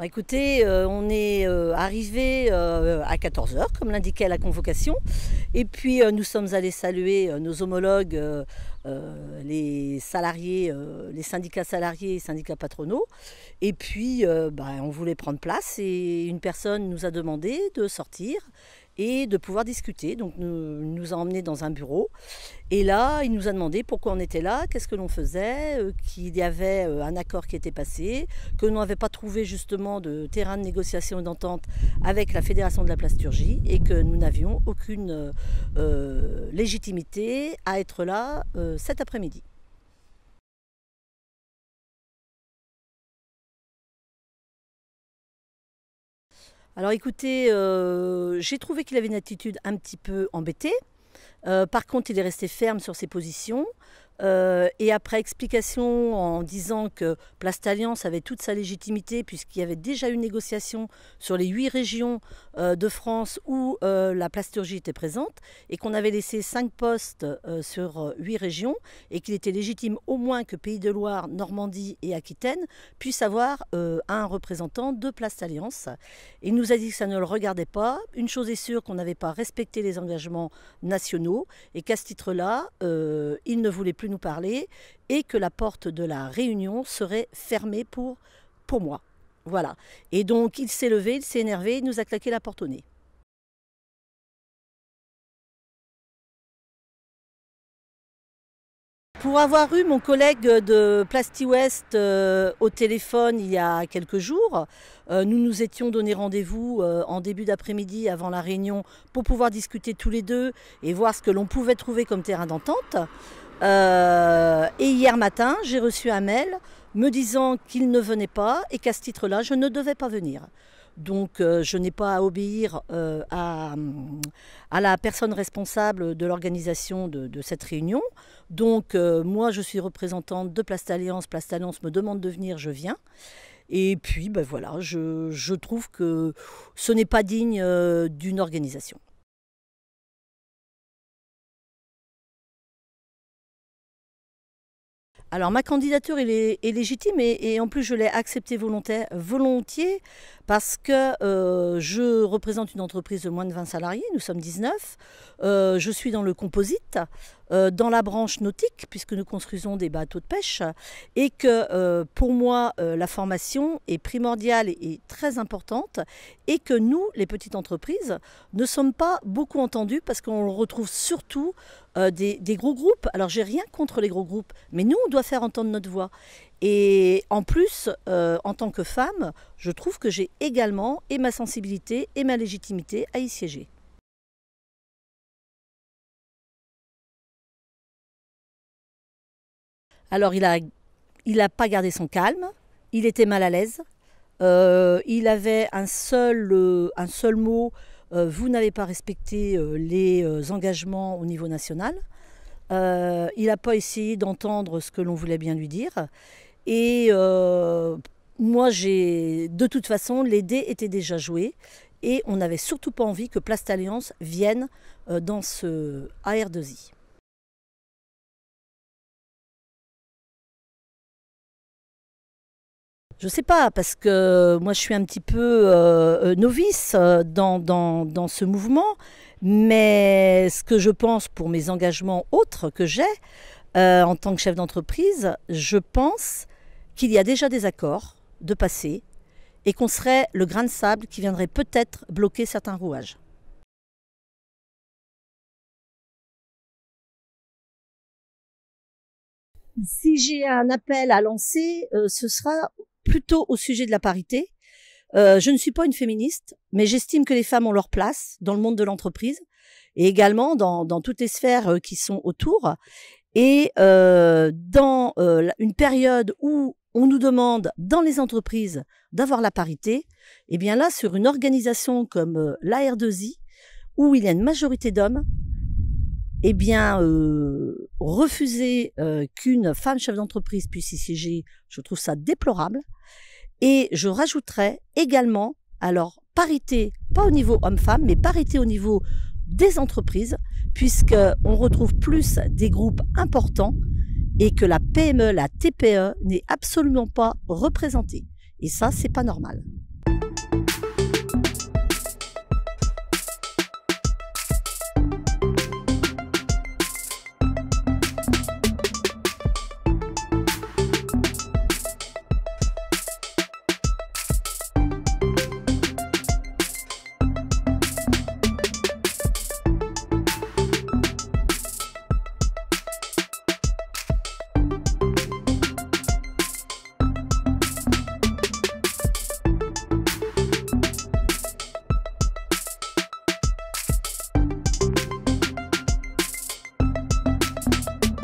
Bah, écoutez, on est arrivé à 14 heures, comme l'indiquait la convocation. Et puis, nous sommes allés saluer nos homologues, les salariés, les syndicats salariés et syndicats patronaux. Et puis, on voulait prendre place et une personne nous a demandé de sortir et de pouvoir discuter. Donc, il nous a emmenés dans un bureau. Et là, il nous a demandé pourquoi on était là, qu'est-ce que l'on faisait, qu'il y avait un accord qui était passé, que l'on n'avait pas trouvé justement de terrain de négociation et d'entente avec la Fédération de la plasturgie et que nous n'avions aucune légitimité à être là cet après-midi. Alors écoutez, j'ai trouvé qu'il avait une attitude un petit peu embêtée. Par contre, il est resté ferme sur ses positions. Et après explication en disant que Plastalliance avait toute sa légitimité puisqu'il y avait déjà eu une négociation sur les 8 régions de France où la plasturgie était présente et qu'on avait laissé 5 postes sur 8 régions et qu'il était légitime au moins que Pays de Loire, Normandie et Aquitaine puissent avoir un représentant de Plastalliance. Il nous a dit que ça ne le regardait pas. Une chose est sûre, qu'on n'avait pas respecté les engagements nationaux et qu'à ce titre-là, il ne voulait plus nous parler et que la porte de la réunion serait fermée pour moi. Voilà. Et donc il s'est levé, il s'est énervé, il nous a claqué la porte au nez. Pour avoir eu mon collègue de PlastiWest au téléphone il y a quelques jours, nous nous étions donné rendez-vous en début d'après-midi avant la réunion pour pouvoir discuter tous les deux et voir ce que l'on pouvait trouver comme terrain d'entente. Et hier matin, j'ai reçu un mail me disant qu'il ne venait pas et qu'à ce titre-là, je ne devais pas venir. Donc je n'ai pas à obéir à la personne responsable de l'organisation de cette réunion. Donc moi je suis représentante de Plastalliance. Plastalliance me demande de venir, je viens. Et puis voilà, je trouve que ce n'est pas digne d'une organisation. Alors ma candidature est légitime et en plus je l'ai acceptée volontiers parce que je représente une entreprise de moins de 20 salariés, nous sommes 19, je suis dans le composite, dans la branche nautique puisque nous construisons des bateaux de pêche et que pour moi la formation est primordiale et très importante et que nous, les petites entreprises, ne sommes pas beaucoup entendus parce qu'on retrouve surtout des gros groupes. Alors j'ai rien contre les gros groupes, mais nous on doit faire entendre notre voix. Et en plus, en tant que femme, je trouve que j'ai également et ma sensibilité et ma légitimité à y siéger. Alors il a pas gardé son calme, il était mal à l'aise, il avait un seul mot, vous n'avez pas respecté les engagements au niveau national. Il n'a pas essayé d'entendre ce que l'on voulait bien lui dire. Et moi, de toute façon, les dés étaient déjà joués. Et on n'avait surtout pas envie que Plastalliance vienne dans ce AR2I. Je ne sais pas, parce que moi je suis un petit peu novice dans ce mouvement, mais ce que je pense pour mes engagements autres que j'ai en tant que chef d'entreprise, je pense qu'il y a déjà des accords de passé et qu'on serait le grain de sable qui viendrait peut-être bloquer certains rouages. Si j'ai un appel à lancer, ce sera plutôt au sujet de la parité. Je ne suis pas une féministe, mais j'estime que les femmes ont leur place dans le monde de l'entreprise et également dans toutes les sphères qui sont autour. Et dans une période où on nous demande dans les entreprises d'avoir la parité, eh bien là, sur une organisation comme l'AR2I, où il y a une majorité d'hommes, eh bien, refuser qu'une femme chef d'entreprise puisse y siéger, je trouve ça déplorable. Et je rajouterais également, alors, parité, pas au niveau homme-femme, mais parité au niveau des entreprises, puisqu'on retrouve plus des groupes importants et que la PME, la TPE n'est absolument pas représentée. Et ça, c'est pas normal.